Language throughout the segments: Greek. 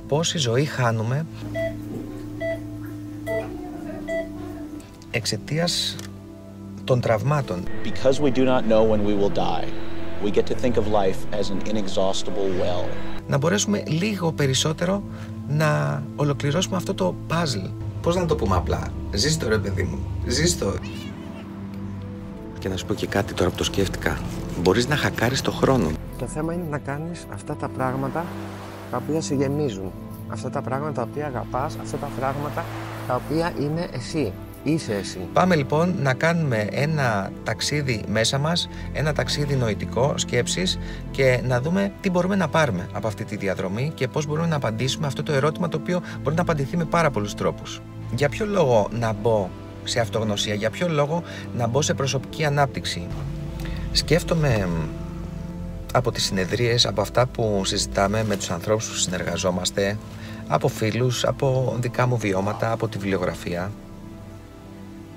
πόση ζωή χάνουμε εξαιτίας των τραυμάτων. Because we do not know when we will die, we get to think of life as an inexhaustible well. Να μπορέσουμε λίγο περισσότερο να ολοκληρώσουμε αυτό το puzzle. Πώς να το πούμε απλά? Ζήστο ρε παιδί μου, ζήστο. Και να σου πω και κάτι τώρα που το σκέφτηκα. Μπορείς να χακάρεις το χρόνο. Το θέμα είναι να κάνεις αυτά τα πράγματα τα οποία σε γεμίζουν. Αυτά τα πράγματα τα οποία αγαπάς, αυτά τα πράγματα τα οποία είναι εσύ. Είσαι εσύ. Πάμε λοιπόν να κάνουμε ένα ταξίδι μέσα μας, ένα ταξίδι νοητικό, σκέψης, και να δούμε τι μπορούμε να πάρουμε από αυτή τη διαδρομή και πώς μπορούμε να απαντήσουμε αυτό το ερώτημα, το οποίο μπορεί να απαντηθεί με πάρα πολλούς τρόπους. Για ποιο λόγο να μπω σε αυτογνωσία, για ποιο λόγο να μπω σε προσωπική ανάπτυξη? Σκέφτομαι από τις συνεδρίες, από αυτά που συζητάμε με τους ανθρώπους που συνεργαζόμαστε, από φίλους, από δικά μου βιώματα, από τη βιβλιογραφία,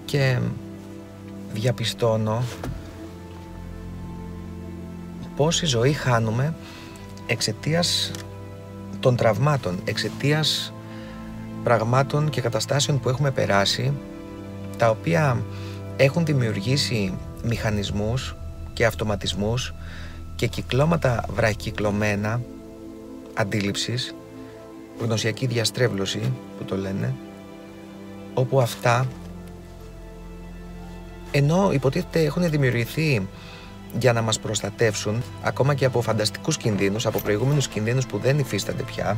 και διαπιστώνω πόση ζωή χάνουμε εξαιτίας των τραυμάτων, εξαιτίας πραγμάτων και καταστάσεων που έχουμε περάσει, τα οποία έχουν δημιουργήσει μηχανισμούς και αυτοματισμούς και κυκλώματα βραχυκυκλωμένα αντίληψης, γνωσιακή διαστρέβλωση που το λένε, όπου αυτά, ενώ υποτίθεται έχουν δημιουργηθεί για να μας προστατεύσουν ακόμα και από φανταστικούς κινδύνους, από προηγούμενους κινδύνους που δεν υφίστανται πια,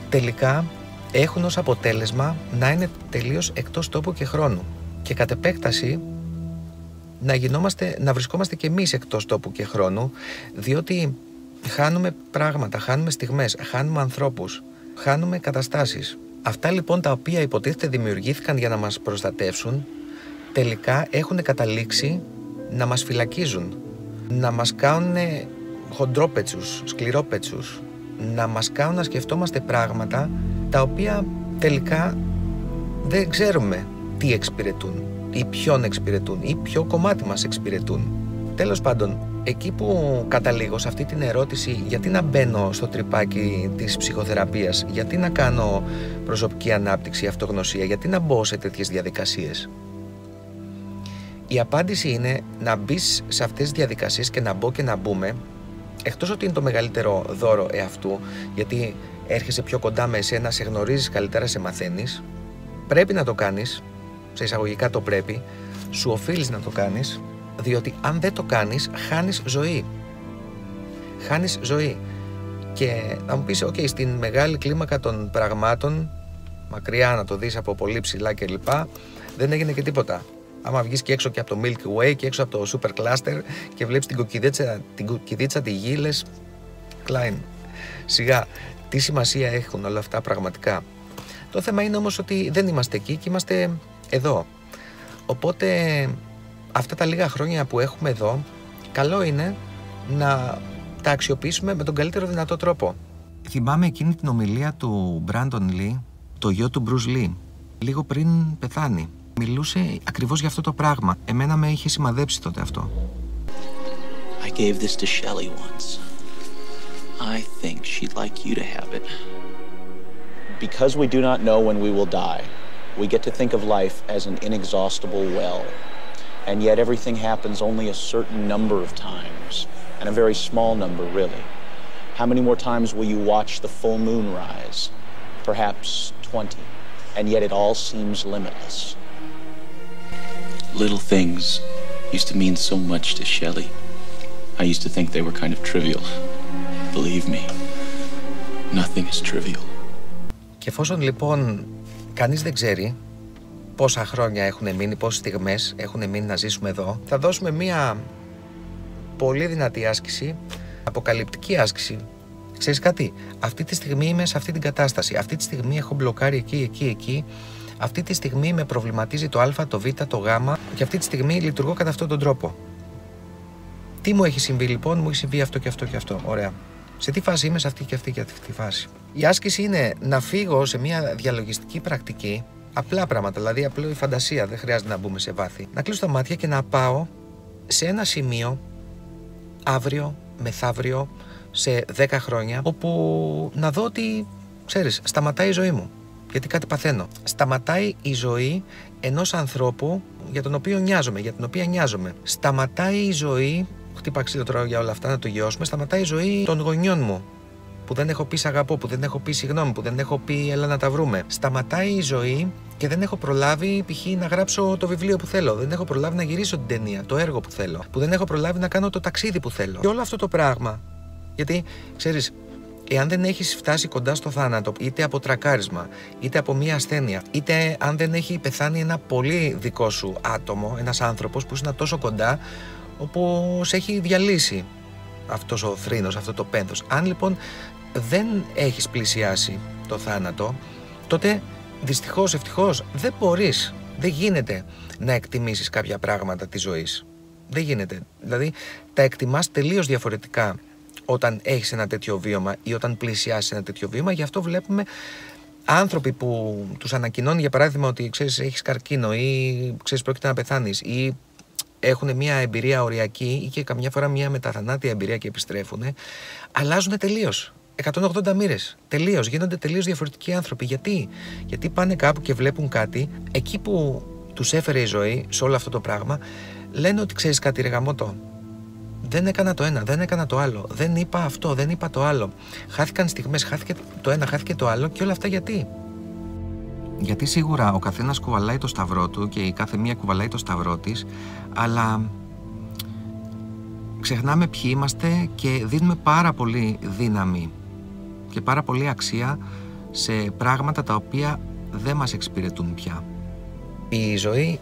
τελικά έχουν ως αποτέλεσμα να είναι τελείως εκτός τόπου και χρόνου και κατ' επέκταση να βρισκόμαστε και εμείς εκτός τόπου και χρόνου, διότι χάνουμε πράγματα, χάνουμε στιγμές, χάνουμε ανθρώπους, χάνουμε καταστάσεις. Αυτά λοιπόν τα οποία υποτίθεται δημιουργήθηκαν για να μας προστατεύσουν, τελικά έχουν καταλήξει να μας φυλακίζουν, να μας κάνουν χοντρόπετσους, σκληρόπετσους, να μας κάνουν να σκεφτόμαστε πράγματα τα οποία τελικά δεν ξέρουμε τι εξυπηρετούν ή ποιον εξυπηρετούν ή ποιο κομμάτι μας εξυπηρετούν. Τέλος πάντων, εκεί που καταλήγω σε αυτή την ερώτηση, γιατί να μπαίνω στο τρυπάκι της ψυχοθεραπείας, γιατί να κάνω προσωπική ανάπτυξη, αυτογνωσία, γιατί να μπω σε τέτοιες διαδικασίες? Η απάντηση είναι να μπεις σε αυτές τις διαδικασίες και να μπω και να μπούμε, εκτός ότι είναι το μεγαλύτερο δώρο εαυτού, γιατί έρχεσαι πιο κοντά με εσένα, σε γνωρίζεις καλύτερα, σε μαθαίνεις, πρέπει να το κάνεις, σε εισαγωγικά το πρέπει, σου οφείλεις να το κάνεις, διότι αν δεν το κάνεις, χάνεις ζωή. Χάνεις ζωή. Και θα μου πεις, ok, στην μεγάλη κλίμακα των πραγμάτων, μακριά να το δεις από πολύ ψηλά κλπ, δεν έγινε και τίποτα. Άμα βγεις και έξω και από το Milky Way και έξω από το Super Cluster και βλέπεις την κοκκιδίτσα τη γη, λες, Klein, σιγά, τι σημασία έχουν όλα αυτά πραγματικά? Το θέμα είναι όμως ότι δεν είμαστε εκεί και είμαστε εδώ. Οπότε αυτά τα λίγα χρόνια που έχουμε εδώ, καλό είναι να τα αξιοποιήσουμε με τον καλύτερο δυνατό τρόπο. Θυμάμαι εκείνη την ομιλία του Brandon Lee, το γιο του Bruce Lee, λίγο πριν πεθάνει. Μιλούσε ακριβώς για αυτό το πράγμα. Εμένα με είχε σημαδέψει τότε αυτό. I gave this to Shelley once. I think she'd like you to have it. Because we do not know when we will die, we get to think of life as an inexhaustible well. And yet everything happens only a certain number of times, and a very small number, really. How many more times will you watch the full moon rise? Perhaps 20. And yet it all seems limitless. Little things used to mean so much to Shelley. I used to think they were kind of trivial. Believe me, nothing is trivial. Και εφόσον λοιπόν κανείς δεν ξέρει πόσα χρόνια έχουν μείνει, πόσες στιγμές έχουν μείνει να ζήσουμε εδώ, θα δώσουμε μία πολύ δυνατή άσκηση, αποκαλυπτική άσκηση. Ξέρεις κάτι, αυτή τη στιγμή είμαι σε αυτή την κατάσταση, αυτή τη στιγμή έχω μπλοκάρει εκεί, αυτή τη στιγμή με προβληματίζει το α, το β, το γ και αυτή τη στιγμή λειτουργώ κατά αυτόν τον τρόπο. Τι μου έχει συμβεί λοιπόν? Μου έχει συμβεί αυτό και αυτό και αυτό. Ωραία. Σε τι φάση είμαι? Σε αυτή και αυτή και αυτή τη φάση. Η άσκηση είναι να φύγω σε μια διαλογιστική πρακτική, απλά πράγματα, δηλαδή απλή φαντασία, δεν χρειάζεται να μπούμε σε βάθη. Να κλείσω τα μάτια και να πάω σε ένα σημείο αύριο, μεθαύριο, σε 10 χρόνια, όπου να δω ότι, ξέρεις, σταματάει η ζωή μου. Γιατί κάτι παθαίνω. Σταματάει η ζωή ενός ανθρώπου για τον οποίο νοιάζομαι, για την οποία νοιάζομαι. Σταματάει η ζωή, χτύπα ξύλο τώρα για όλα αυτά να το γιώσουμε, σταματάει η ζωή των γονιών μου. Που δεν έχω πει σ' αγαπώ, που δεν έχω πει συγγνώμη, που δεν έχω πει έλα να τα βρούμε. Σταματάει η ζωή και δεν έχω προλάβει π.χ. να γράψω το βιβλίο που θέλω. Δεν έχω προλάβει να γυρίσω την ταινία, το έργο που θέλω. Που δεν έχω προλάβει να κάνω το ταξίδι που θέλω. Και όλο αυτό το πράγμα. Γιατί, ξέρεις, εάν δεν έχεις φτάσει κοντά στο θάνατο, είτε από τρακάρισμα, είτε από μία ασθένεια, είτε αν δεν έχει πεθάνει ένα πολύ δικό σου άτομο, ένας άνθρωπος που είναι τόσο κοντά, όπου σε έχει διαλύσει αυτός ο θρήνος, αυτό το πένθος. Αν λοιπόν δεν έχεις πλησιάσει το θάνατο, τότε δυστυχώς, ευτυχώς, δεν μπορείς, δεν γίνεται να εκτιμήσεις κάποια πράγματα της ζωής. Δεν γίνεται. Δηλαδή, τα εκτιμάς τελείως διαφορετικά όταν έχεις ένα τέτοιο βίωμα ή όταν πλησιάσεις ένα τέτοιο βίωμα. Γι' αυτό βλέπουμε άνθρωποι που τους ανακοινώνει, για παράδειγμα, ότι ξέρεις, έχεις καρκίνο ή ξέρεις, πρόκειται να πεθάνεις ή έχουν μια εμπειρία οριακή ή και καμιά φορά μια μεταθανάτια εμπειρία και επιστρέφουν, αλλάζουν τελείως. 180 μοίρες. Τελείως. Γίνονται τελείως διαφορετικοί άνθρωποι. Γιατί πάνε κάπου και βλέπουν κάτι, εκεί που τους έφερε η ζωή, σε όλο αυτό το πράγμα, λένε ότι ξέρεις κάτι, ρε γαμώτο. Δεν έκανα το ένα, δεν έκανα το άλλο. Δεν είπα αυτό, δεν είπα το άλλο. Χάθηκαν στιγμές, χάθηκε το ένα, χάθηκε το άλλο και όλα αυτά γιατί. Γιατί σίγουρα ο καθένας κουβαλάει το σταυρό του και η κάθε μία κουβαλάει το σταυρό της, αλλά ξεχνάμε ποιοι είμαστε και δίνουμε πάρα πολύ δύναμη και πάρα πολύ αξία σε πράγματα τα οποία δεν μας εξυπηρετούν πια. Η ζωή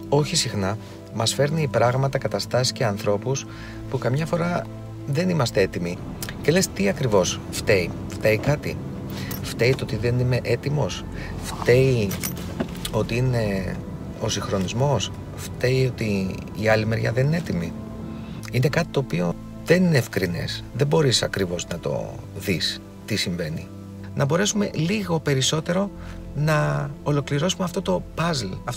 όχι συχνά μας φέρνει πράγματα, καταστάσεις και ανθρώπους που καμιά φορά δεν είμαστε έτοιμοι. Και λες τι ακριβώς φταίει. Φταίει κάτι. Φταίει το ότι δεν είμαι έτοιμος. Φταίει ότι είναι ο συγχρονισμός. Φταίει ότι η άλλη μεριά δεν είναι έτοιμη. Είναι κάτι το οποίο δεν είναι ευκρινές. Δεν μπορείς ακριβώς να το δεις τι συμβαίνει. Να μπορέσουμε λίγο περισσότερο να ολοκληρώσουμε αυτό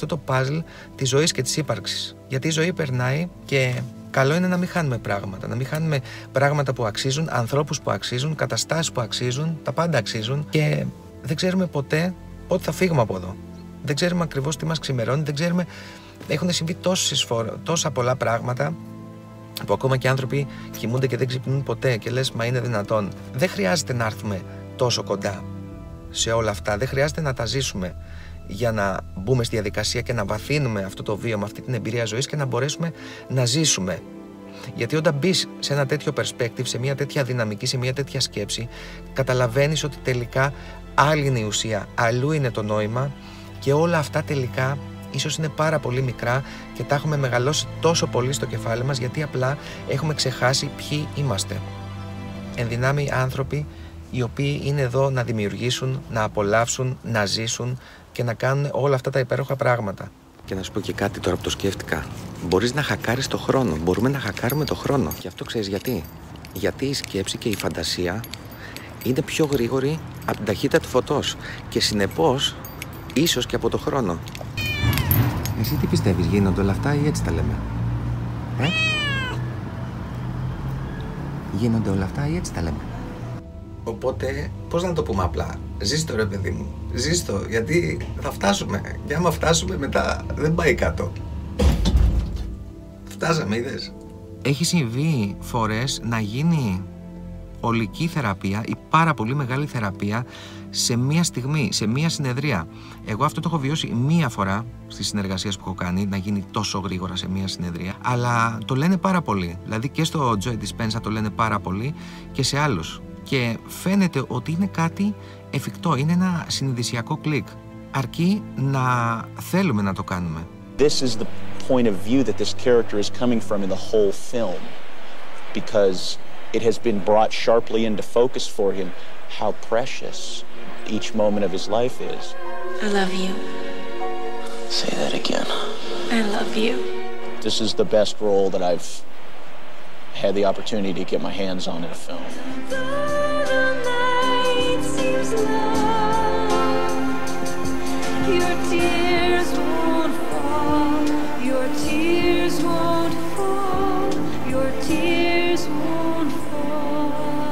το puzzle της ζωής και της ύπαρξης. Γιατί η ζωή περνάει και καλό είναι να μην χάνουμε πράγματα. Να μην χάνουμε πράγματα που αξίζουν, ανθρώπους που αξίζουν, καταστάσεις που αξίζουν, τα πάντα αξίζουν και δεν ξέρουμε ποτέ πότε θα φύγουμε από εδώ. Δεν ξέρουμε ακριβώς τι μας ξημερώνει, δεν ξέρουμε. Έχουν συμβεί τόσα πολλά πράγματα που ακόμα και άνθρωποι κοιμούνται και δεν ξυπνούν ποτέ και λες μα είναι δυνατόν. Δεν χρειάζεται να έρθουμε τόσο κοντά σε όλα αυτά, δεν χρειάζεται να τα ζήσουμε για να μπούμε στη διαδικασία και να βαθύνουμε αυτό το βίωμα, αυτή την εμπειρία ζωής και να μπορέσουμε να ζήσουμε. Γιατί όταν μπεις σε ένα τέτοιο perspective, σε μια τέτοια δυναμική, σε μια τέτοια σκέψη, καταλαβαίνεις ότι τελικά άλλη είναι η ουσία, αλλού είναι το νόημα και όλα αυτά τελικά ίσως είναι πάρα πολύ μικρά και τα έχουμε μεγαλώσει τόσο πολύ στο κεφάλι μας γιατί απλά έχουμε ξεχάσει ποιοι είμαστε. Ενδυνάμει άνθρωποι οι οποίοι είναι εδώ να δημιουργήσουν, να απολαύσουν, να ζήσουν και να κάνουν όλα αυτά τα υπέροχα πράγματα. Και να σου πω και κάτι τώρα που το σκέφτηκα. Μπορείς να χακάρεις το χρόνο. Μπορούμε να χακάρουμε το χρόνο. Και αυτό ξέρεις γιατί. Γιατί η σκέψη και η φαντασία είναι πιο γρήγορη από την ταχύτητα του φωτός. Και συνεπώς, ίσως και από το χρόνο. Εσύ τι πιστεύεις, γίνονται όλα αυτά ή έτσι τα λέμε? Γίνονται όλα αυτά ή έτσι τα λέμε? Οπότε, πώς να το πούμε απλά, ζήστο ρε παιδί μου, ζήστο, γιατί θα φτάσουμε και άμα φτάσουμε μετά δεν πάει κάτω. Φτάσαμε, είδες. Έχει συμβεί φορές να γίνει ολική θεραπεία ή πάρα πολύ μεγάλη θεραπεία σε μία στιγμή, σε μία συνεδρία. Εγώ αυτό το έχω βιώσει μία φορά στις συνεργασίες που έχω κάνει, να γίνει τόσο γρήγορα σε μία συνεδρία, αλλά το λένε πάρα πολύ, δηλαδή και στο Joe Dispenza το λένε πάρα πολύ και σε άλλους. Και φαίνεται ότι είναι κάτι εφικτό, είναι ένα συνειδησιακό κλικ. Αρκεί να θέλουμε να το κάνουμε. This is the point of view that this character is coming from in the whole film, because it has been brought sharply into focus for him how precious each moment of his life is. I love you. Say that again. I love you. This is the best role that I've had the opportunity to get my hands on in a film. Your tears won't fall, your tears won't fall, your tears won't fall.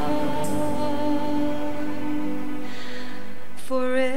forever.